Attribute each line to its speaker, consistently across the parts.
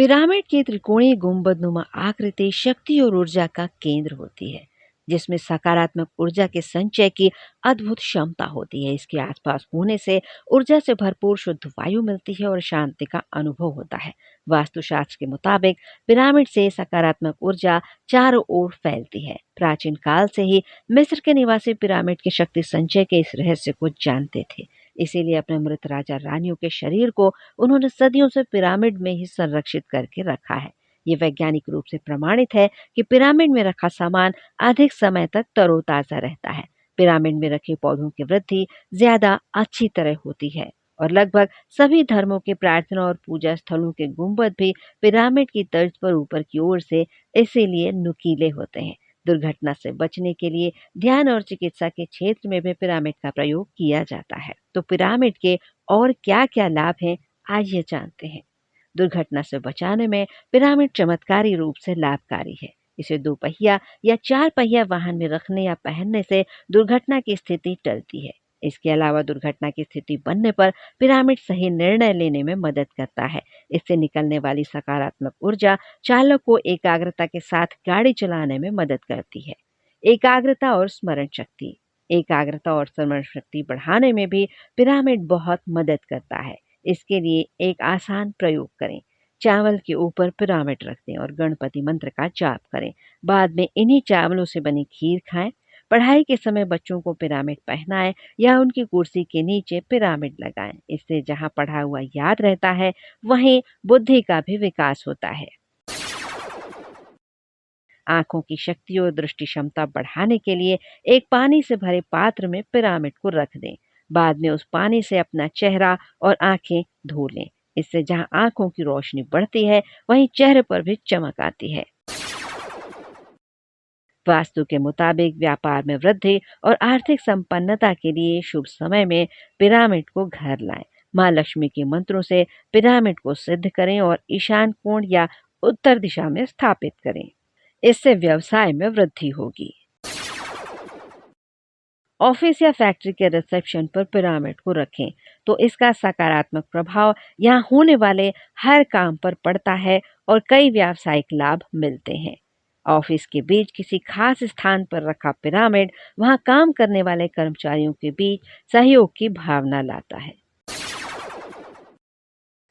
Speaker 1: Pyramid की त्रिकोणीय गुंबदनुमा आकृति शक्ति और ऊर्जा का केंद्र होती है, जिसमें सकारात्मक ऊर्जा के संचय की अद्भुत क्षमता होती है। इसके आसपास होने से ऊर्जा से भरपूर शुद्ध वायु मिलती है और शांति का अनुभव होता है। वास्तुशास्त्र के मुताबिक पिरामिड से सकारात्मक ऊर्जा चारों ओर फैलती है। प्राचीन काल से ही मिस्र के निवासी पिरामिड के शक्ति संचय के इस रहस्य को जानते थे। इसीलिए अपने मृत राजा रानियों के शरीर को उन्होंने सदियों से पिरामिड में ही संरक्षित करके रखा है। ये वैज्ञानिक रूप से प्रमाणित है कि पिरामिड में रखा सामान अधिक समय तक तरोताजा रहता है। पिरामिड में रखे पौधों की वृद्धि ज्यादा अच्छी तरह होती है और लगभग सभी धर्मों के प्रार्थना और पूजा स्थलों के गुंबद भी पिरामिड की तर्ज पर ऊपर की ओर से इसीलिए नुकीले होते हैं। दुर्घटना से बचने के लिए ध्यान और चिकित्सा के क्षेत्र में भी पिरामिड का प्रयोग किया जाता है। तो पिरामिड के और क्या-क्या लाभ हैं, आइए जानते हैं। दुर्घटना से बचाने में पिरामिड चमत्कारी रूप से लाभकारी है। इसे 2 पहिया या 4 पहिया वाहन में रखने या पहनने से दुर्घटना की स्थिति टलती है। इसके अलावा दुर्घटना की स्थिति बनने पर पिरामिड सही निर्णय लेने में मदद करता है। इससे निकलने वाली सकारात्मक ऊर्जा चालक को एकाग्रता के साथ गाड़ी चलाने में मदद करती है। एकाग्रता और स्मरण शक्ति एकाग्रता और स्मरण शक्ति बढ़ाने में भी पिरामिड बहुत मदद करता है। इसके लिए एक आसान प्रयोग करें। चावल के ऊपर पिरामिड रख दें और गणपति मंत्र का जाप करें। बाद में इन्हीं चावलों से बनी खीर खाएं। पढ़ाई के समय बच्चों को पिरामिड पहनाएं या उनकी कुर्सी के नीचे पिरामिड लगाएं। इससे जहां पढ़ा हुआ याद रहता है, वहीं बुद्धि का भी विकास होता है। आंखों की शक्ति और दृष्टि क्षमता बढ़ाने के लिए एक पानी से भरे पात्र में पिरामिड को रख दें। बाद में उस पानी से अपना चेहरा और आंखें धो लें। इससे जहां आंखों की रोशनी बढ़ती है, वहीं चेहरे पर भी चमक आती है। वास्तु के मुताबिक व्यापार में वृद्धि और आर्थिक संपन्नता के लिए शुभ समय में पिरामिड को घर लाएं। माँ लक्ष्मी के मंत्रों से पिरामिड को सिद्ध करें और ईशान कोण या उत्तर दिशा में स्थापित करें। इससे व्यवसाय में वृद्धि होगी। ऑफिस या फैक्ट्री के रिसेप्शन पर पिरामिड को रखें तो इसका सकारात्मक प्रभाव यहाँ होने वाले हर काम पर पड़ता है और कई व्यावसायिक लाभ मिलते हैं। ऑफिस के बीच किसी खास स्थान पर रखा पिरामिड वहां काम करने वाले कर्मचारियों के बीच सहयोग की भावना लाता है।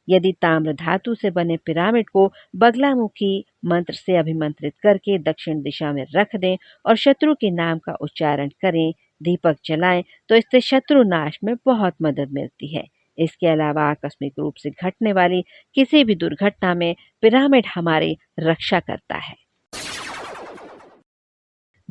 Speaker 1: यदि ताम्र धातु से बने पिरामिड को बगलामुखी मंत्र से अभिमंत्रित करके दक्षिण दिशा में रख दें और शत्रु के नाम का उच्चारण करें, दीपक जलाएं, तो इससे शत्रु नाश में बहुत मदद मिलती है। इसके अलावा आकस्मिक रूप से घटने वाली किसी भी दुर्घटना में पिरामिड हमारी रक्षा करता है।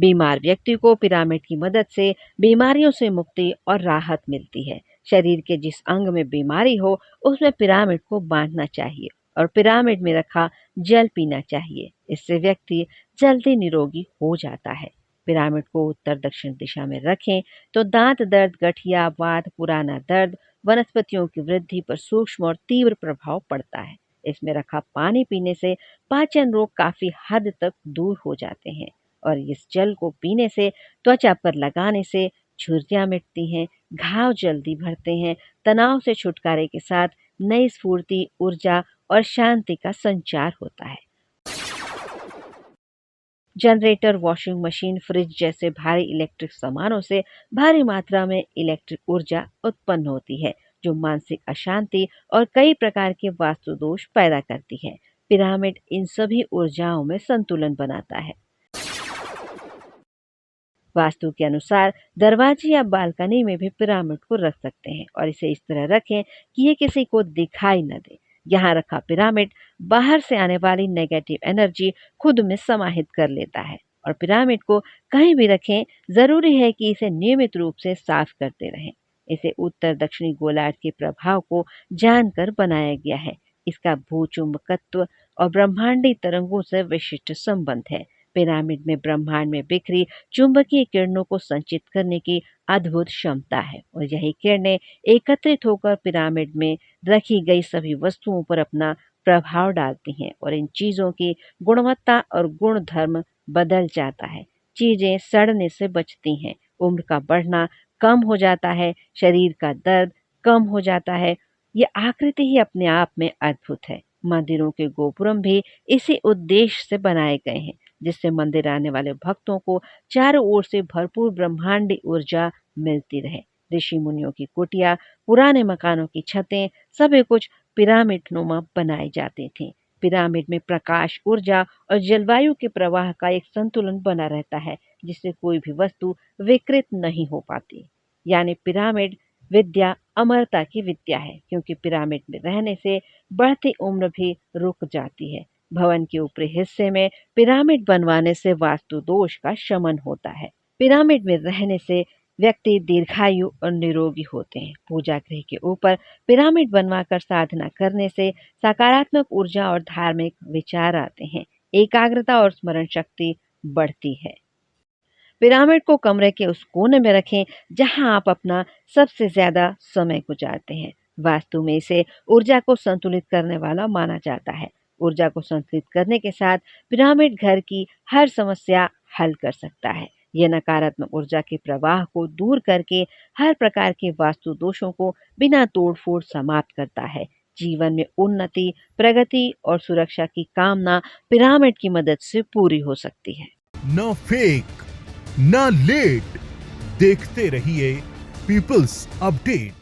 Speaker 1: बीमार व्यक्ति को पिरामिड की मदद से बीमारियों से मुक्ति और राहत मिलती है। शरीर के जिस अंग में बीमारी हो, उसमें पिरामिड को बांधना चाहिए और पिरामिड में रखा जल पीना चाहिए। इससे व्यक्ति जल्दी निरोगी हो जाता है। पिरामिड को उत्तर दक्षिण दिशा में रखें तो दांत दर्द, गठिया वात, पुराना दर्द, वनस्पतियों की वृद्धि पर सूक्ष्म और तीव्र प्रभाव पड़ता है। इसमें रखा पानी पीने से पाचन रोग काफी हद तक दूर हो जाते हैं और इस जल को पीने से, त्वचा पर लगाने से झुर्रियां मिटती हैं, घाव जल्दी भरते हैं। तनाव से छुटकारे के साथ नई स्फूर्ति, ऊर्जा और शांति का संचार होता है। जनरेटर, वॉशिंग मशीन, फ्रिज जैसे भारी इलेक्ट्रिक सामानों से भारी मात्रा में इलेक्ट्रिक ऊर्जा उत्पन्न होती है, जो मानसिक अशांति और कई प्रकार के वास्तु दोष पैदा करती है। पिरामिड इन सभी ऊर्जाओं में संतुलन बनाता है। वास्तु के अनुसार दरवाजे या बालकनी में भी पिरामिड को रख सकते हैं और इसे इस तरह रखें कि ये किसी को दिखाई न दे। यहाँ रखा पिरामिड बाहर से आने वाली नेगेटिव एनर्जी खुद में समाहित कर लेता है। और पिरामिड को कहीं भी रखें, जरूरी है कि इसे नियमित रूप से साफ करते रहें। इसे उत्तर दक्षिणी गोलार्ध के प्रभाव को जानकर बनाया गया है। इसका भूचुंबकत्व और ब्रह्मांडी तरंगों से विशिष्ट संबंध है। पिरामिड में ब्रह्मांड में बिखरी चुंबकीय किरणों को संचित करने की अद्भुत क्षमता है और यही किरणें एकत्रित होकर पिरामिड में रखी गई सभी वस्तुओं पर अपना प्रभाव डालती हैं और इन चीजों की गुणवत्ता और गुण धर्म बदल जाता है। चीजें सड़ने से बचती हैं, उम्र का बढ़ना कम हो जाता है, शरीर का दर्द कम हो जाता है। ये आकृति ही अपने आप में अद्भुत है। मंदिरों के गोपुरम भी इसी उद्देश्य से बनाए गए हैं, जिससे मंदिर आने वाले भक्तों को चारों ओर से भरपूर ब्रह्मांडी ऊर्जा मिलती रहे। ऋषि मुनियों की कुटिया, पुराने मकानों की छतें, सभी कुछ पिरामिड नुमा बनाए जाते थे। पिरामिड में प्रकाश, ऊर्जा और जलवायु के प्रवाह का एक संतुलन बना रहता है, जिससे कोई भी वस्तु विकृत नहीं हो पाती। यानी पिरामिड विद्या अमरता की विद्या है, क्योंकि पिरामिड में रहने से बढ़ती उम्र भी रुक जाती है। भवन के ऊपरी हिस्से में पिरामिड बनवाने से वास्तु दोष का शमन होता है। पिरामिड में रहने से व्यक्ति दीर्घायु और निरोगी होते हैं। पूजा गृह के ऊपर पिरामिड बनवाकर साधना करने से सकारात्मक ऊर्जा और धार्मिक विचार आते हैं। एकाग्रता और स्मरण शक्ति बढ़ती है। पिरामिड को कमरे के उस कोने में रखें जहां आप अपना सबसे ज्यादा समय गुजारते हैं। वास्तु में इसे ऊर्जा को संतुलित करने वाला माना जाता है। ऊर्जा को संतुलित करने के साथ पिरामिड घर की हर समस्या हल कर सकता है। यह नकारात्मक ऊर्जा के प्रवाह को दूर करके हर प्रकार के वास्तु दोषों को बिना तोड़-फोड़ समाप्त करता है। जीवन में उन्नति, प्रगति और सुरक्षा की कामना पिरामिड की मदद से पूरी हो सकती है।
Speaker 2: न फेक न लेट, देखते रहिए पीपल्स अपडेट।